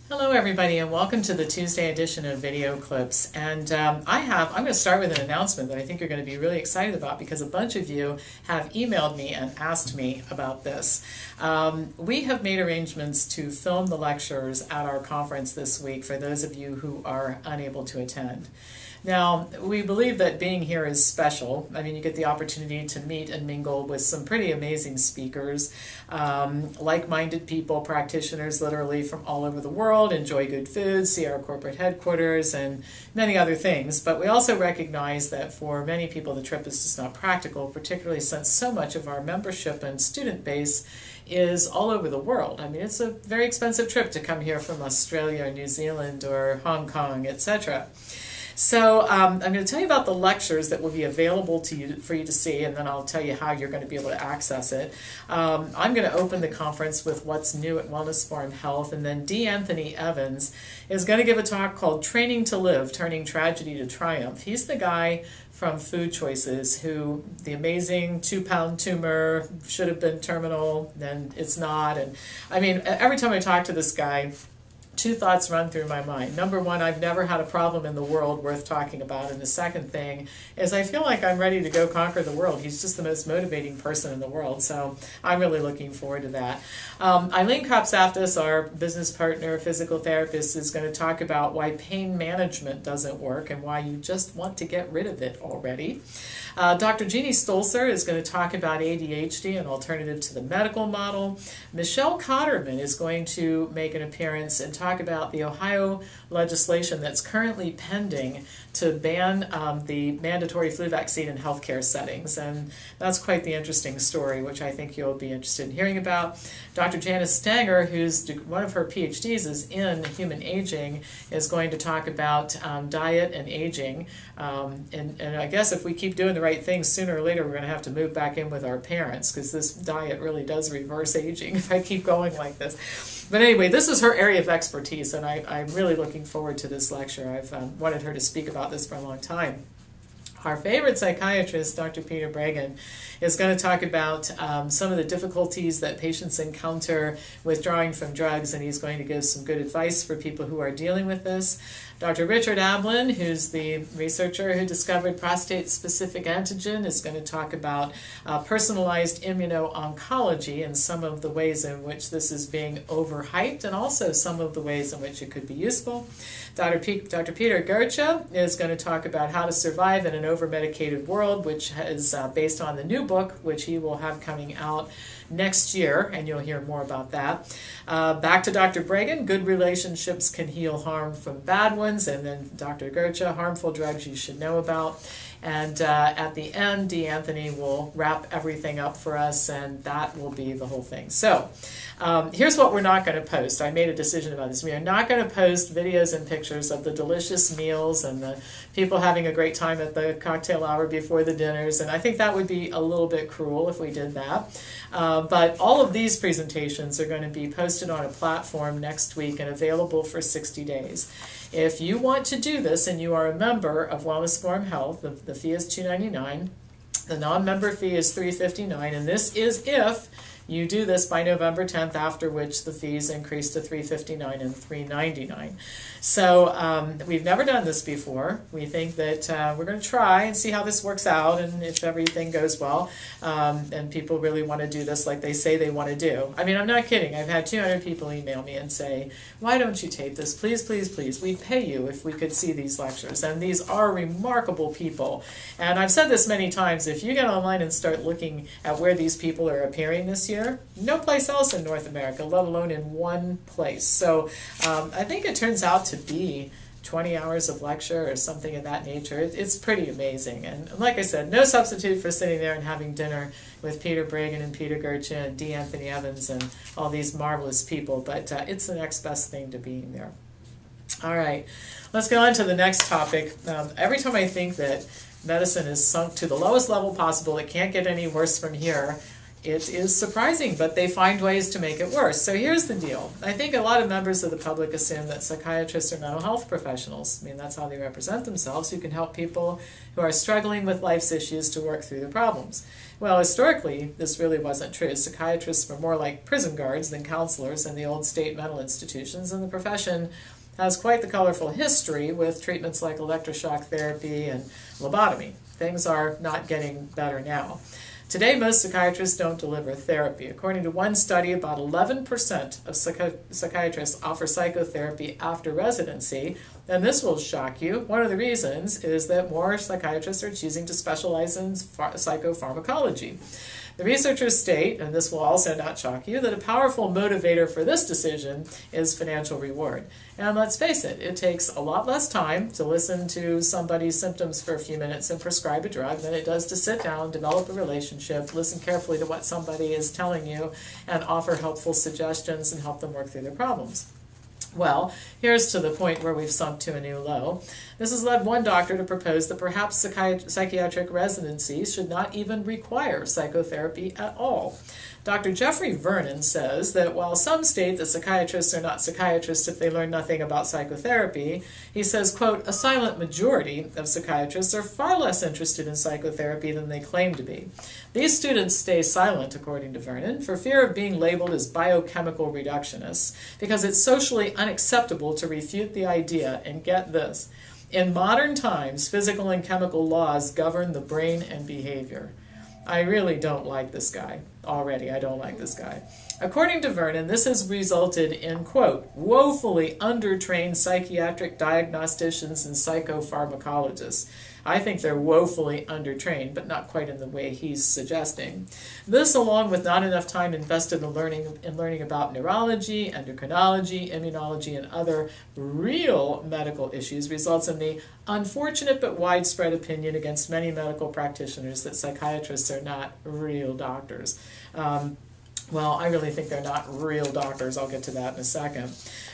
Hello everybody and welcome to the Tuesday edition of Video Clips. And I'm going to start with an announcement that I think you're going to be really excited about because a bunch of you have emailed me and asked me about this. We have made arrangements to film the lectures at our conference this week for those of you who are unable to attend. Now, we believe that being here is special. I mean, you get the opportunity to meet and mingle with some pretty amazing speakers, like-minded people, practitioners literally from all over the world, enjoy good food, see our corporate headquarters, and many other things. But we also recognize that for many people the trip is just not practical, particularly since so much of our membership and student base is all over the world. I mean, it's a very expensive trip to come here from Australia or New Zealand or Hong Kong, etc. So I'm going to tell you about the lectures that will be available to you for you to see, and then I'll tell you how you're going to be able to access it. I'm going to open the conference with what's new at Wellness Forum Health, and then D. Anthony Evans is going to give a talk called Training to Live, Turning Tragedy to Triumph. He's the guy from Food Choices who the amazing 2-pound tumor should have been terminal, and it's not. And I mean, every time I talk to this guy, two thoughts run through my mind. Number one, I've never had a problem in the world worth talking about. And the second thing is I feel like I'm ready to go conquer the world. He's just the most motivating person in the world. So I'm really looking forward to that. Eileen Kopsaftis, our business partner, physical therapist, is going to talk about why pain management doesn't work and why you just want to get rid of it already. Dr. Jeannie Stolzer is going to talk about ADHD, an alternative to the medical model. Michelle Cotterman is going to make an appearance and talk about the Ohio legislation that's currently pending to ban the mandatory flu vaccine in healthcare settings. And that's quite the interesting story, which I think you'll be interested in hearing about. Dr. Janice Stanger, who's one of her PhDs is in human aging, is going to talk about diet and aging. And I guess if we keep doing the right things, sooner or later we're going to have to move back in with our parents because this diet really does reverse aging if I keep going like this. But anyway, this is her area of expertise, and I'm really looking forward to this lecture. I've wanted her to speak about this for a long time. Our favorite psychiatrist, Dr. Peter Breggin, is going to talk about some of the difficulties that patients encounter withdrawing from drugs, and he's going to give some good advice for people who are dealing with this. Dr. Richard Ablin, who's the researcher who discovered prostate-specific antigen, is going to talk about personalized immuno-oncology and some of the ways in which this is being overhyped and also some of the ways in which it could be useful. Dr. Peter Gercha is going to talk about how to survive in an over-medicated world, which is based on the new book, which he will have coming out next year, and you'll hear more about that. Back to Dr. Breggin, good relationships can heal harm from bad ones, and then Dr. Gercha, harmful drugs you should know about. And at the end, D. Anthony will wrap everything up for us, and that will be the whole thing. So here's what we're not going to post. I made a decision about this. We are not going to post videos and pictures of the delicious meals and the people having a great time at the cocktail hour before the dinners, and I think that would be a little bit cruel if we did that. But all of these presentations are going to be posted on a platform next week and available for 60 days. If you want to do this and you are a member of Wellness Forum Health, the fee is $299. The non-member fee is $359, and this is if you do this by November 10th, after which the fees increase to $359 and $399. So we've never done this before. We think that we're going to try and see how this works out, and if everything goes well, and people really want to do this like they say they want to do. I mean, I'm not kidding. I've had 200 people email me and say, why don't you tape this? Please, please, please. We'd pay you if we could see these lectures. And these are remarkable people. And I've said this many times, if you get online and start looking at where these people are appearing this year, no place else in North America, let alone in one place. So I think it turns out to be 20 hours of lecture or something of that nature. It's pretty amazing. And like I said, no substitute for sitting there and having dinner with Peter Breggin and Peter Gercha and D. Anthony Evans and all these marvelous people, but it's the next best thing to being there. All right, let's go on to the next topic. Every time I think that medicine is sunk to the lowest level possible, it can't get any worse from here, It is surprising, but they find ways to make it worse. So here's the deal. I think a lot of members of the public assume that psychiatrists are mental health professionals. I mean, that's how they represent themselves, who can help people who are struggling with life's issues to work through the problems. Well, historically, this really wasn't true. Psychiatrists were more like prison guards than counselors in the old state mental institutions, and the profession has quite the colorful history with treatments like electroshock therapy and lobotomy. Things are not getting better now. Today, most psychiatrists don't deliver therapy. According to one study, about 11% of psychiatrists offer psychotherapy after residency, and this will shock you. One of the reasons is that more psychiatrists are choosing to specialize in psychopharmacology. The researchers state, and this will also not shock you, that a powerful motivator for this decision is financial reward. And let's face it, it takes a lot less time to listen to somebody's symptoms for a few minutes and prescribe a drug than it does to sit down, develop a relationship, listen carefully to what somebody is telling you, and offer helpful suggestions and help them work through their problems. Well, here's to the point where we've sunk to a new low. This has led one doctor to propose that perhaps psychiatric residencies should not even require psychotherapy at all. Dr. Jeffrey Vernon says that while some state that psychiatrists are not psychiatrists if they learn nothing about psychotherapy, he says, quote, a silent majority of psychiatrists are far less interested in psychotherapy than they claim to be. These students stay silent, according to Vernon, for fear of being labeled as biochemical reductionists, because it's socially unacceptable to refute the idea, and get this, in modern times, physical and chemical laws govern the brain and behavior. I really don't like this guy. Already, I don't like this guy. According to Vernon, this has resulted in, quote, woefully undertrained psychiatric diagnosticians and psychopharmacologists. I think they're woefully undertrained, but not quite in the way he's suggesting. This, along with not enough time invested in learning about neurology, endocrinology, immunology, and other real medical issues, results in the unfortunate but widespread opinion against many medical practitioners that psychiatrists are not real doctors. Well, I really think they're not real doctors. I'll get to that in a second.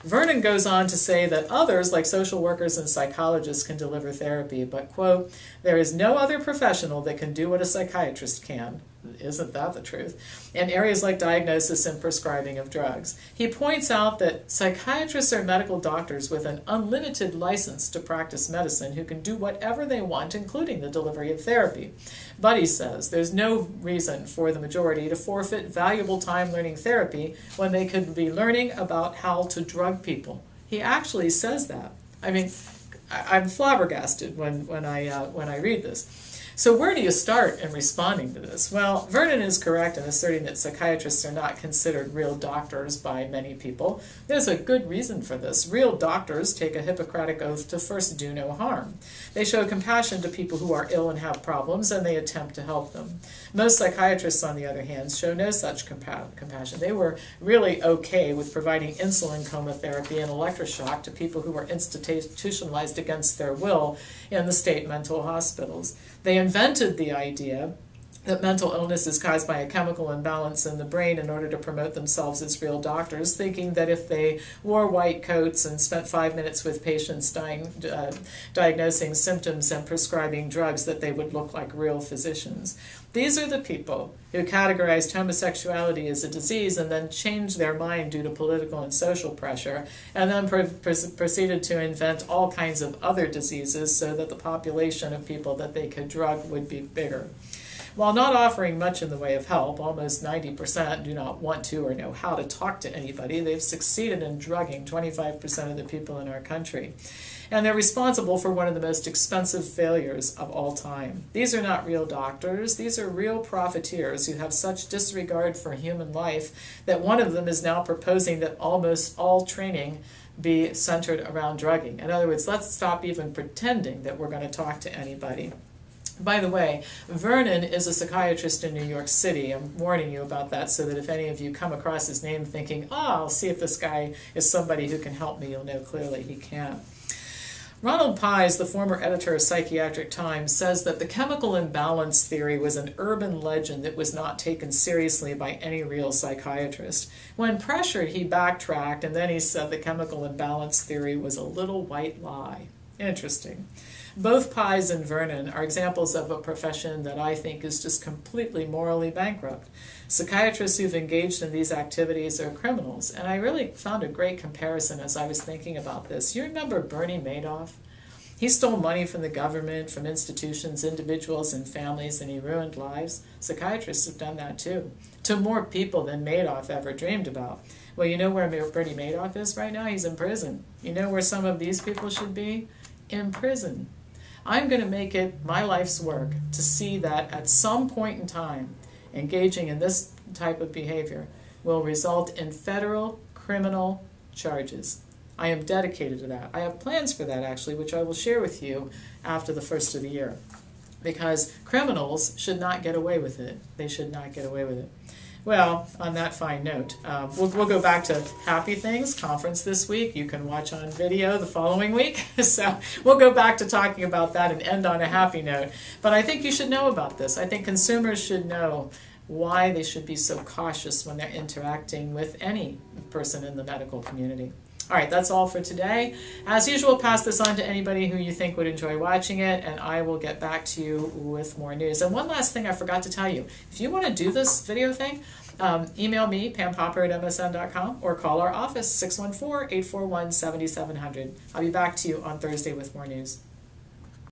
Vernon goes on to say that others, like social workers and psychologists, can deliver therapy, but, quote, there is no other professional that can do what a psychiatrist can. Isn't that the truth? In areas like diagnosis and prescribing of drugs. He points out that psychiatrists are medical doctors with an unlimited license to practice medicine who can do whatever they want, including the delivery of therapy. But he says there's no reason for the majority to forfeit valuable time learning therapy when they could be learning about how to drug people. He actually says that. I mean, I'm flabbergasted when I read this. So where do you start in responding to this? Well, Vernon is correct in asserting that psychiatrists are not considered real doctors by many people. There's a good reason for this. Real doctors take a Hippocratic oath to first do no harm. They show compassion to people who are ill and have problems, and they attempt to help them. Most psychiatrists, on the other hand, show no such compassion. They were really okay with providing insulin coma therapy and electroshock to people who were institutionalized against their will in the state mental hospitals. They invented the idea that mental illness is caused by a chemical imbalance in the brain in order to promote themselves as real doctors, thinking that if they wore white coats and spent 5 minutes with patients diagnosing symptoms and prescribing drugs, that they would look like real physicians. These are the people who categorized homosexuality as a disease and then changed their mind due to political and social pressure, and then proceeded to invent all kinds of other diseases so that the population of people that they could drug would be bigger. While not offering much in the way of help, almost 90% do not want to or know how to talk to anybody. They've succeeded in drugging 25% of the people in our country. And they're responsible for one of the most expensive failures of all time. These are not real doctors. These are real profiteers who have such disregard for human life that one of them is now proposing that almost all training be centered around drugging. In other words, let's stop even pretending that we're going to talk to anybody. By the way, Vernon is a psychiatrist in New York City. I'm warning you about that so that if any of you come across his name thinking, oh, I'll see if this guy is somebody who can help me, you'll know clearly he can't. Ronald Pies, the former editor of Psychiatric Times, says that the chemical imbalance theory was an urban legend that was not taken seriously by any real psychiatrist. When pressured, he backtracked, and then he said the chemical imbalance theory was a little white lie. Interesting. Both Pies and Vernon are examples of a profession that I think is just completely morally bankrupt. Psychiatrists who've engaged in these activities are criminals, and I really found a great comparison as I was thinking about this. You remember Bernie Madoff? He stole money from the government, from institutions, individuals, and families, and he ruined lives. Psychiatrists have done that too, to more people than Madoff ever dreamed about. Well, you know where Bernie Madoff is right now? He's in prison. You know where some of these people should be? In prison. I'm going to make it my life's work to see that at some point in time, engaging in this type of behavior will result in federal criminal charges. I am dedicated to that. I have plans for that, actually, which I will share with you after the first of the year. Because criminals should not get away with it. They should not get away with it. Well, on that fine note, we'll go back to Happy Things conference this week. You can watch on video the following week. So we'll go back to talking about that and end on a happy note. But I think you should know about this. I think consumers should know why they should be so cautious when they're interacting with any person in the medical community. All right, that's all for today. As usual, pass this on to anybody who you think would enjoy watching it, and I will get back to you with more news. And one last thing I forgot to tell you. If you want to do this video thing, email me, pampopper@msn.com, or call our office, 614-841-7700. I'll be back to you on Thursday with more news.